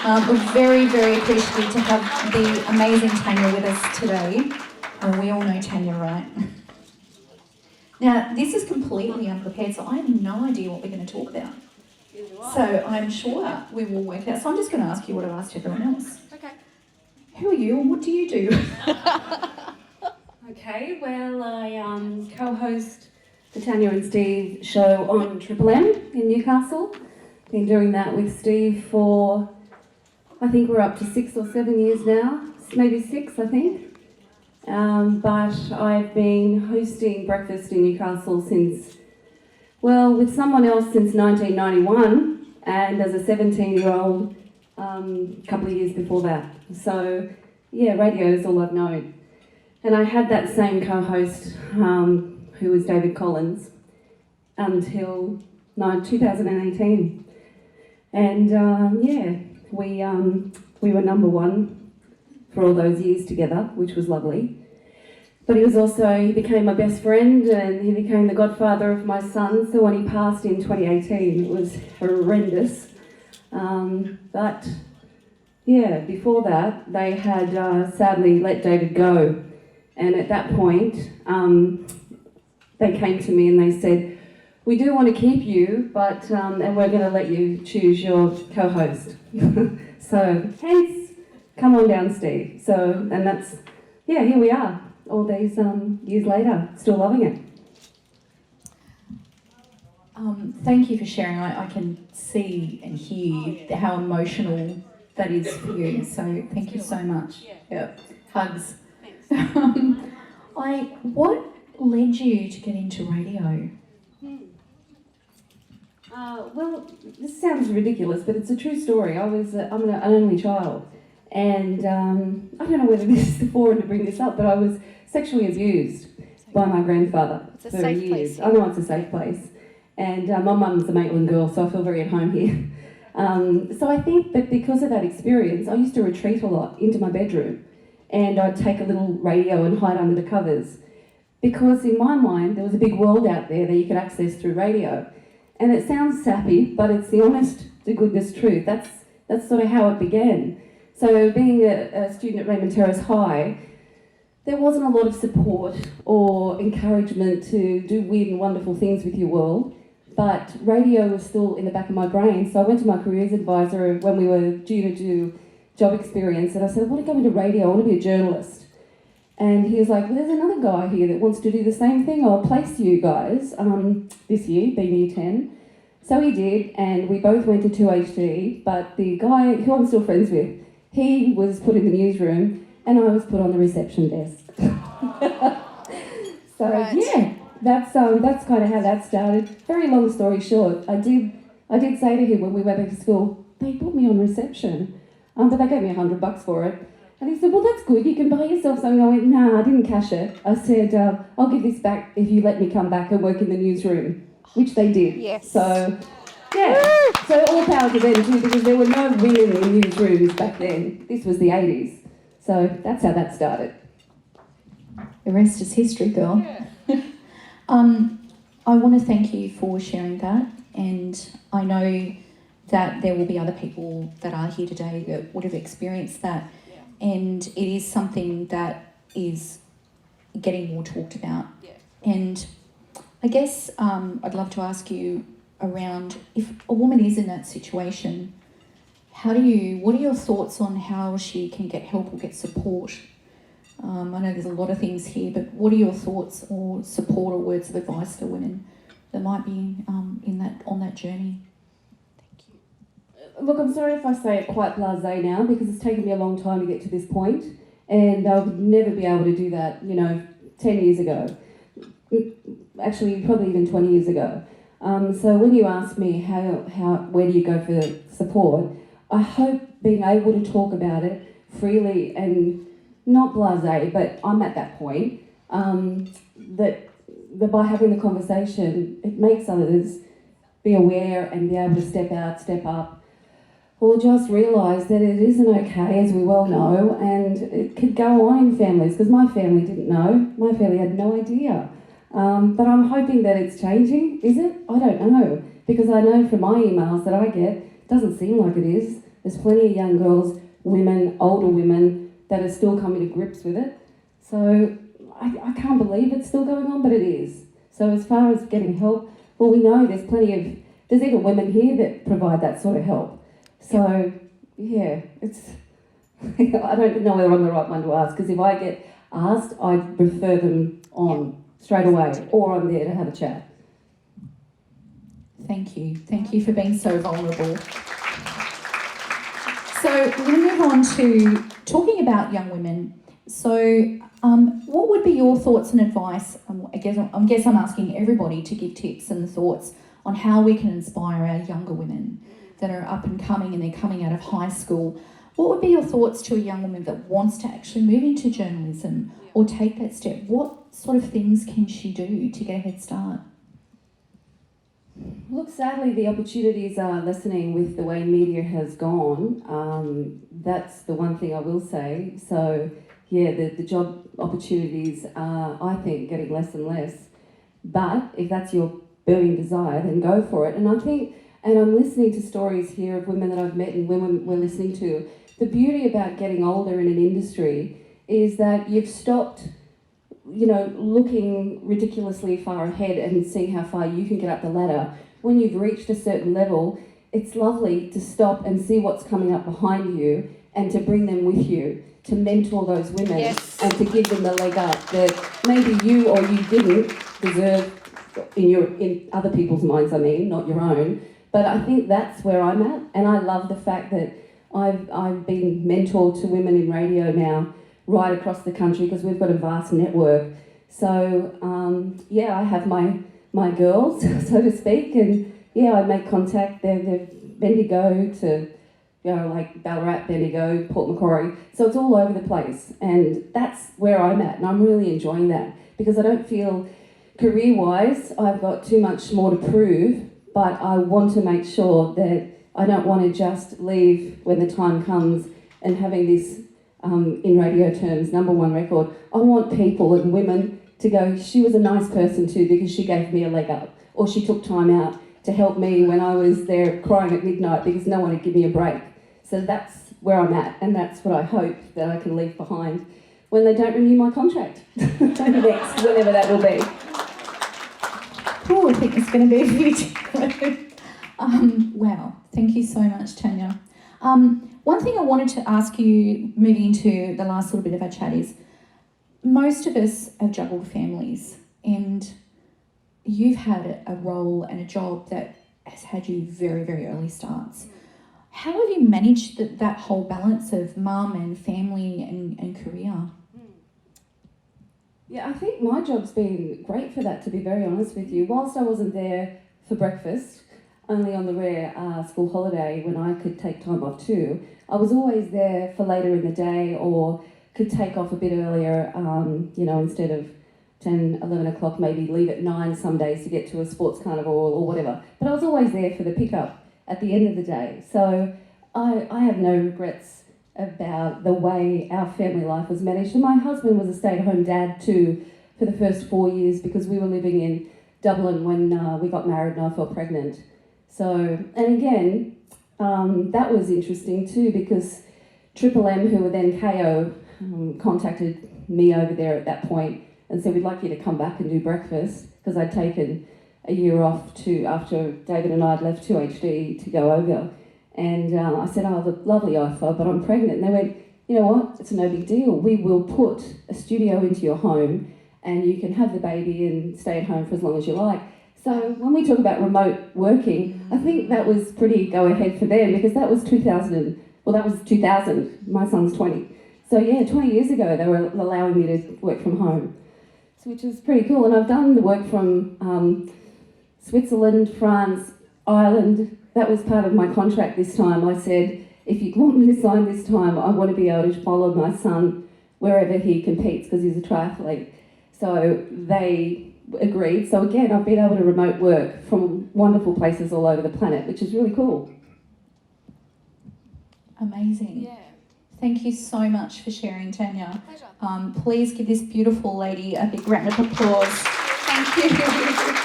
We're very, very appreciative to have the amazing Tanya with us today. We all know Tanya, right? Now, this is completely unprepared, so I have no idea what we're going to talk about. So I'm sure we will work it out. So I'm just going to ask you what I've asked everyone else. Okay. Who are you and what do you do? Okay, well, I co-host the Tanya and Steve show on Triple M in Newcastle. Been doing that with Steve for, I think we're up to 6 or 7 years now, maybe 6, I think. But I've been hosting breakfast in Newcastle since, well, with someone else since 1991, and as a 17-year-old, a couple of years before that. So, yeah, radio is all I've known. And I had that same co-host, who was David Collins, until 2018. And yeah, we were number one for all those years together, which was lovely. But he became my best friend and he became the godfather of my son. So when he passed in 2018, it was horrendous. But yeah, before that, they had sadly let David go. And at that point, they came to me and they said, we do want to keep you, but and we're going to let you choose your co-host. So, hence, come on down, Steve. So, and that's, yeah, here we are, all these years later, still loving it. Thank you for sharing. I can see and hear how emotional that is for you. So, thank you so much. Yeah. Hugs. What led you to get into radio? Well, this sounds ridiculous, but it's a true story. I'm an only child, and I don't know whether this is the forum to bring this up, but I was sexually abused by my grandfather for years. I know it's a safe place, and my mum's a Maitland girl, so I feel very at home here. So I think that because of that experience, I used to retreat a lot into my bedroom, and I'd take a little radio and hide under the covers, because in my mind there was a big world out there that you could access through radio. And it sounds sappy, but it's the honest to goodness truth. That's sort of how it began. So being a student at Raymond Terrace High, there wasn't a lot of support or encouragement to do weird and wonderful things with your world, but radio was still in the back of my brain. So I went to my careers advisor when we were due to do job experience, and I said, I want to go into radio, I want to be a journalist. And he was like, well, there's another guy here that wants to do the same thing. I'll place you guys this year, being year 10. So he did, and we both went to 2HD, but the guy who I'm still friends with, he was put in the newsroom, and I was put on the reception desk. So right. Yeah, that's kind of how that started. Very long story short, I did say to him when we went back to school, they put me on reception, but they gave me $100 for it. And he said, well, that's good, you can buy yourself something. I went, nah, I didn't cash it. I said, I'll give this back if you let me come back and work in the newsroom, which they did. Yes. So, yeah, so all power to them too, because there were no women in newsrooms back then. This was the 80s. So that's how that started. The rest is history, girl. Yeah. I want to thank you for sharing that, and I know that there will be other people that are here today that would have experienced that. And it is something that is getting more talked about. Yeah. And I guess I'd love to ask you around, if a woman is in that situation, what are your thoughts on how she can get help or get support? I know there's a lot of things here, but what are your thoughts or support or words of advice for women that might be on that journey? Look, I'm sorry if I say it quite blasé now, because it's taken me a long time to get to this point, and I would never be able to do that, 10 years ago. Actually, probably even 20 years ago. So when you ask me where do you go for support, I hope being able to talk about it freely and not blasé, but I'm at that point, that by having the conversation, it makes others be aware and be able to step out, step up, or just realise that it isn't okay, as we well know, and it could go on in families, because my family didn't know. My family had no idea. But I'm hoping that it's changing. Is it? I don't know, because I know from my emails that I get, it doesn't seem like it is. there's plenty of young girls, women, older women, that are still coming to grips with it. So I can't believe it's still going on, but it is. So as far as getting help, well, we know there's even women here that provide that sort of help. So, yeah, it's, I don't know whether I'm the right one to ask, because if I get asked, I refer them on straight away, or I'm there to have a chat. Thank you. Thank you for being so vulnerable. So we're going to move on to talking about young women. So what would be your thoughts and advice? I guess I'm asking everybody to give tips and thoughts on how we can inspire our younger women that are up and coming and they're coming out of high school. What would be your thoughts to a young woman that wants to actually move into journalism or take that step? What sort of things can she do to get a head start? Look, sadly, the opportunities are lessening with the way media has gone. That's the one thing I will say. So, yeah, the job opportunities are, I think, getting less and less. But if that's your burning desire, then go for it. And I think, and I'm listening to stories here of women that I've met and women we're listening to. The beauty about getting older in an industry is that you've stopped, looking ridiculously far ahead and seeing how far you can get up the ladder. When you've reached a certain level, it's lovely to stop and see what's coming up behind you and to bring them with you, to mentor those women. Yes. And to give them the leg up that maybe you or you didn't deserve in other people's minds, not your own. But I think that's where I'm at, and I love the fact that I've been mentored to women in radio now right across the country, because we've got a vast network. So I have my girls, so to speak, and I make contact. They're Bendigo to like Ballarat, Bendigo, Port Macquarie. So it's all over the place, and that's where I'm at, and I'm really enjoying that, because I don't feel career-wise I've got too much more to prove, but I want to make sure that I don't want to just leave when the time comes and having this, in radio terms, #1 record. I want people and women to go, she was a nice person too because she gave me a leg up, or she took time out to help me when I was there crying at midnight because no one would give me a break. So that's where I'm at, and that's what I hope that I can leave behind when they don't renew my contract next, whenever that will be. Oh, I think it's going to be a few. Wow, thank you so much, Tanya. One thing I wanted to ask you, moving into the last little bit of our chat, is most of us have juggled families, and you've had a role and a job that has had you very, very early starts. How have you managed that whole balance of mum and family and career? Yeah, I think my job's been great for that, to be very honest with you. Whilst I wasn't there for breakfast, only on the rare school holiday when I could take time off too, I was always there for later in the day, or could take off a bit earlier, instead of 10, 11 o'clock, maybe leave at 9 some days to get to a sports carnival or whatever. But I was always there for the pickup at the end of the day. So I have no regrets about the way our family life was managed. And my husband was a stay-at-home dad too for the first 4 years, because we were living in Dublin when we got married and I fell pregnant. So, and again, that was interesting too, because Triple M, who were then KO, contacted me over there at that point and said, we'd like you to come back and do breakfast, because I'd taken a year off after David and I had left 2HD to go over. And I said, oh, lovely offer, but I'm pregnant. And they went, you know what, it's no big deal. We will put a studio into your home and you can have the baby and stay at home for as long as you like. So when we talk about remote working, I think that was pretty go ahead for them, because that was 2000. My son's 20. So yeah, 20 years ago, they were allowing me to work from home, which is pretty cool. And I've done the work from Switzerland, France, Ireland. That was part of my contract this time. I said, if you want me to sign this time, I want to be able to follow my son wherever he competes, because he's a triathlete. So they agreed. So again, I've been able to remote work from wonderful places all over the planet, which is really cool. Amazing. Yeah. Thank you so much for sharing, Tanya. Pleasure. Please give this beautiful lady a big round of applause. Thank you.